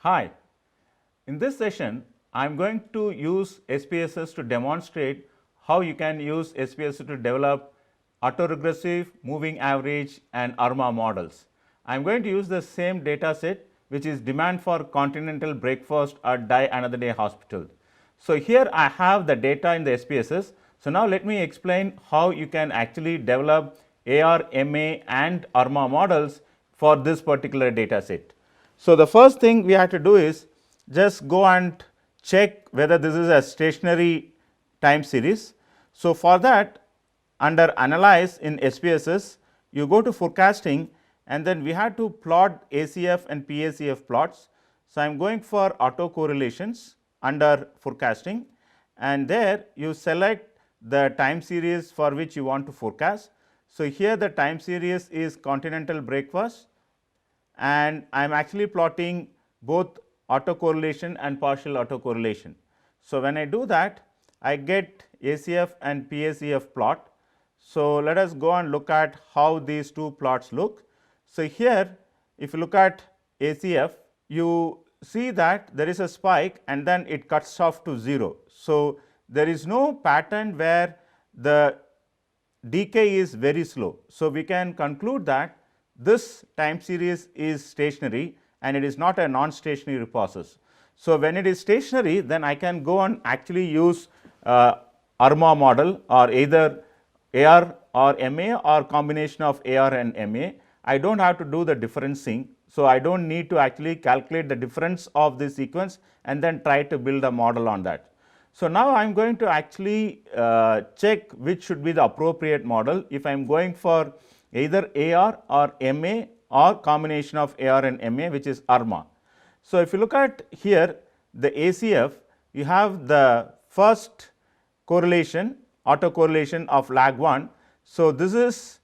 Hi, in this session I am going to use SPSS to demonstrate how you can use SPSS to develop autoregressive, moving average and ARMA models. I am going to use the same data set which is demand for continental breakfast at Die Another Day Hospital. So, here I have the data in the SPSS. So, now let me explain how you can actually develop AR, MA and ARMA models for this particular data set. So, the first thing we have to do is just go and check whether this is a stationary time series. So, for that under analyze in SPSS, you go to forecasting and then we have to plot ACF and PACF plots. So, I am going for autocorrelations under forecasting and there you select the time series for which you want to forecast. So, here the time series is continental breakfast and I am actually plotting both autocorrelation and partial autocorrelation. So, when I do that I get ACF and PACF plot. So, let us go and look at how these two plots look. So, here if you look at ACF, you see that there is a spike and then it cuts off to 0. So, there is no pattern where the decay is very slow. So, we can conclude that this time series is stationary and it is not a non-stationary process. So, when it is stationary, then I can go and actually use ARMA model or either AR or MA or combination of AR and MA. I do not have to do the differencing. So, I do not need to actually calculate the difference of this sequence and then try to build a model on that. So, now I am going to actually check which should be the appropriate model if I am going for either AR or MA or combination of AR and MA, which is ARMA. So, if you look at here the ACF, you have the first correlation autocorrelation of lag 1. So, this is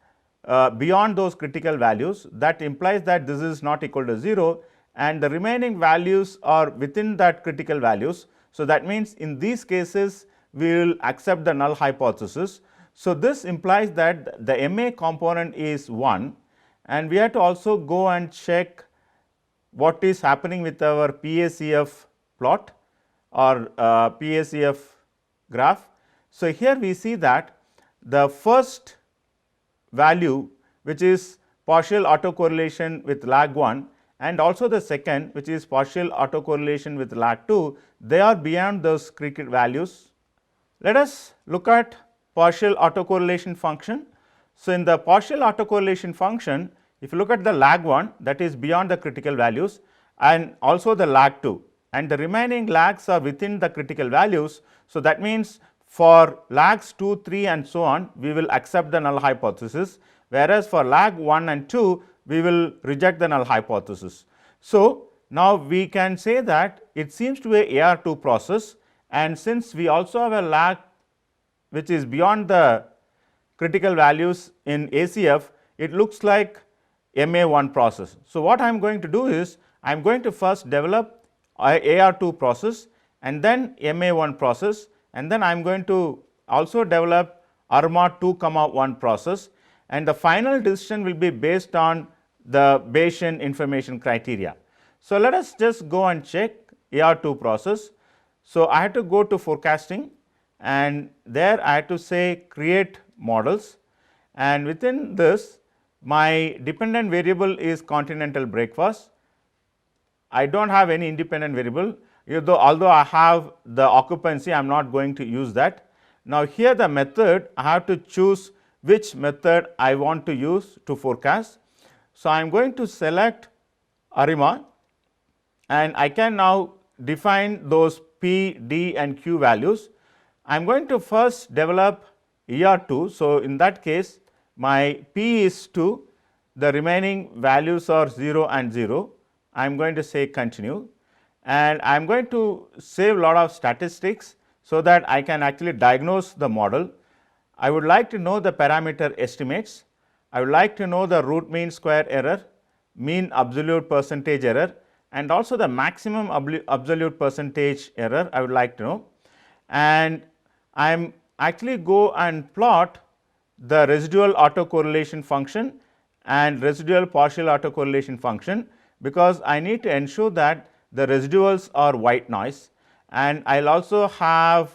beyond those critical values, that implies that this is not equal to 0 and the remaining values are within that critical values. So, that means in these cases we will accept the null hypothesis. So, this implies that the MA component is 1 and we have to also go and check what is happening with our PACF plot or PACF graph. So, here we see that the first value which is partial autocorrelation with lag 1 and also the second which is partial autocorrelation with lag 2, they are beyond those critical values. Let us look at partial autocorrelation function. So, in the partial autocorrelation function, if you look at the lag 1, that is beyond the critical values and also the lag 2 and the remaining lags are within the critical values. So, that means for lags 2, 3 and so on, we will accept the null hypothesis, whereas for lag 1 and 2, we will reject the null hypothesis. So, now we can say that it seems to be a AR2 process and since we also have a lag which is beyond the critical values in ACF, it looks like MA1 process. So, what I am going to do is I am going to first develop a AR2 process and then MA1 process and then I am going to also develop ARMA 2,1 process and the final decision will be based on the Bayesian information criteria. So, let us just go and check AR2 process. So, I have to go to forecasting and there I have to say create models and within this my dependent variable is continental breakfast. I do not have any independent variable, although I have the occupancy, I am not going to use that. Now, here the method I have to choose which method I want to use to forecast. So, I am going to select ARIMA and I can now define those P, D and Q values. I am going to first develop ER2. So, in that case my P is 2, the remaining values are 0 and 0. I am going to say continue and I am going to save lot of statistics, so that I can actually diagnose the model. I would like to know the parameter estimates, I would like to know the root mean square error, mean absolute percentage error and also the maximum absolute percentage error I would like to know. And I am actually go and plot the residual autocorrelation function and residual partial autocorrelation function, because I need to ensure that the residuals are white noise, and I will also have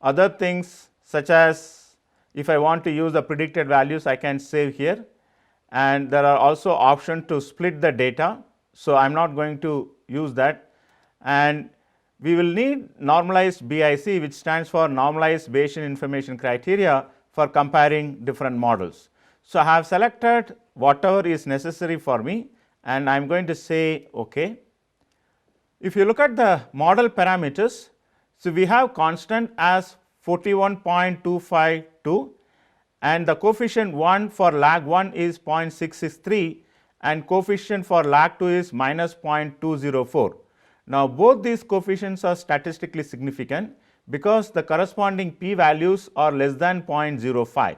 other things such as if I want to use the predicted values, I can save here, and there are also options to split the data. So, I am not going to use that, and we will need normalized BIC, which stands for normalized Bayesian information criteria, for comparing different models. So, I have selected whatever is necessary for me, and I am going to say OK. If you look at the model parameters, so we have constant as 41.252, and the coefficient 1 for lag 1 is 0.663, and coefficient for lag 2 is minus 0.204. Now, both these coefficients are statistically significant because the corresponding p values are less than 0.05.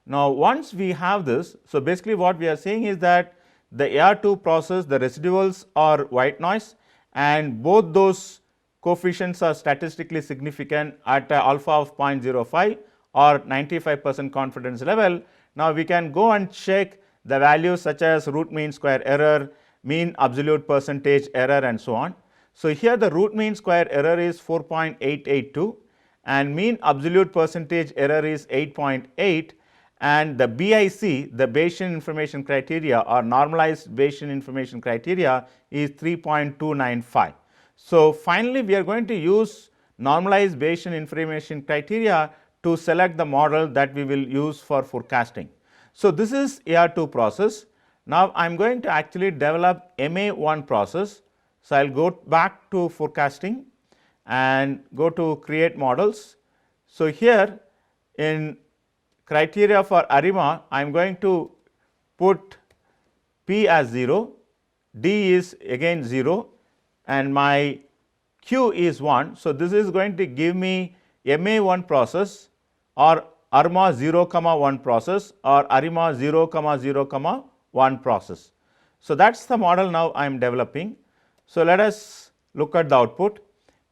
Now, once we have this, so basically what we are saying is that the AR2 process, the residuals are white noise, and both those coefficients are statistically significant at alpha of 0.05 or 95% confidence level. Now, we can go and check the values such as root mean square error, mean absolute percentage error, and so on. So, here the root mean square error is 4.882 and mean absolute percentage error is 8.8, and the BIC, the Bayesian information criteria or normalized Bayesian information criteria, is 3.295. So, finally, we are going to use normalized Bayesian information criteria to select the model that we will use for forecasting. So, this is AR2 process. Now, I am going to actually develop MA1 process. So, I will go back to forecasting and go to create models. So, here in criteria for ARIMA, I am going to put P as 0, D is again 0, and my Q is 1. So, this is going to give me MA1 process or ARMA 0, 1 process or ARIMA 0, 0, 1 process. So, that is the model now I am developing. So, let us look at the output.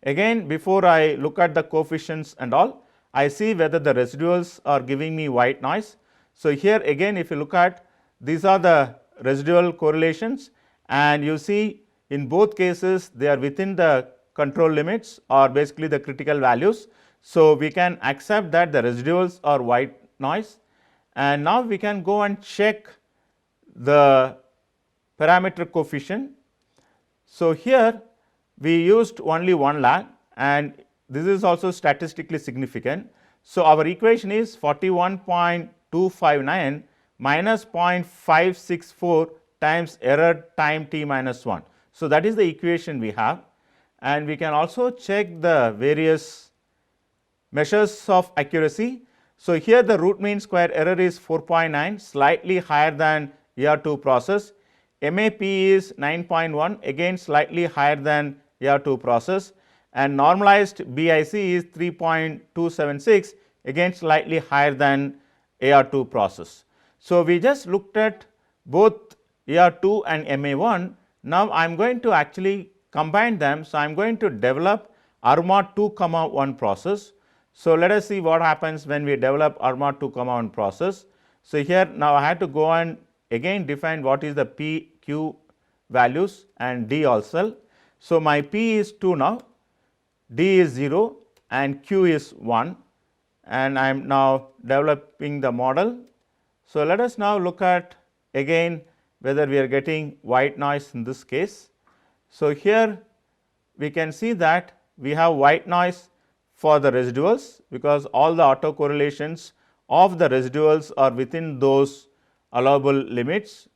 Again, before I look at the coefficients and all, I see whether the residuals are giving me white noise. So, here again if you look at, these are the residual correlations, and you see in both cases they are within the control limits or basically the critical values. So, we can accept that the residuals are white noise, and now we can go and check the parameter coefficient. So, here we used only one lag, and this is also statistically significant. So, our equation is 41.259 minus 0.564 times error time t minus 1. So, that is the equation we have, and we can also check the various measures of accuracy. So, here the root mean square error is 4.9, slightly higher than AR2 process. MAP is 9.1, again slightly higher than AR2 process, and normalized BIC is 3.276, again slightly higher than AR2 process. So, we just looked at both AR2 and MA1. Now, I am going to actually combine them. So, I am going to develop ARMA 2, 1 process. So, let us see what happens when we develop ARMA 2, 1 process. So, here now I have to go and again define what is the P, Q values and D also. So, my P is 2 now, D is 0 and Q is 1, and I am now developing the model. So, let us now look at again whether we are getting white noise in this case. So, here we can see that we have white noise for the residuals, because all the autocorrelations of the residuals are within those allowable limits.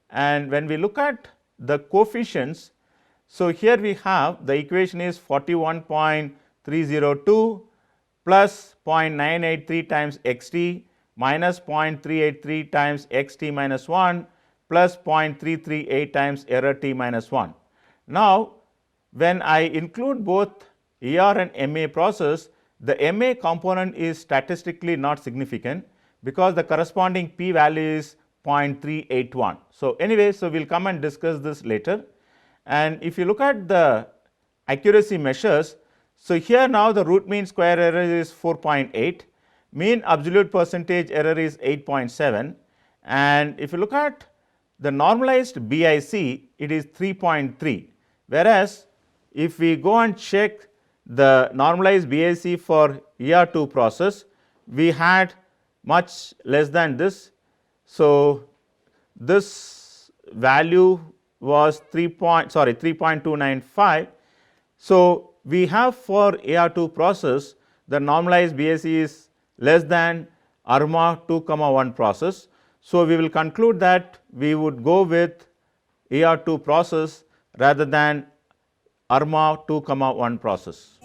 And when we look at the coefficients, so here we have the equation is 41.302 plus 0.983 times x t minus 0.383 times x t minus 1 plus 0.338 times error t minus 1. Now, when I include both ER and MA process, the MA component is statistically not significant because the corresponding p value is 0.381. So, anyway, so we will come and discuss this later. And if you look at the accuracy measures, so here now the root mean square error is 4.8, mean absolute percentage error is 8.7, and if you look at the normalized BIC, it is 3.3, whereas if we go and check the normalized BIC for ER2 process, we had much less than this. So, this value was 3.295. So, we have for AR2 process the normalized BIC is less than ARMA 2,1 process. So, we will conclude that we would go with AR2 process rather than ARMA 2,1 process.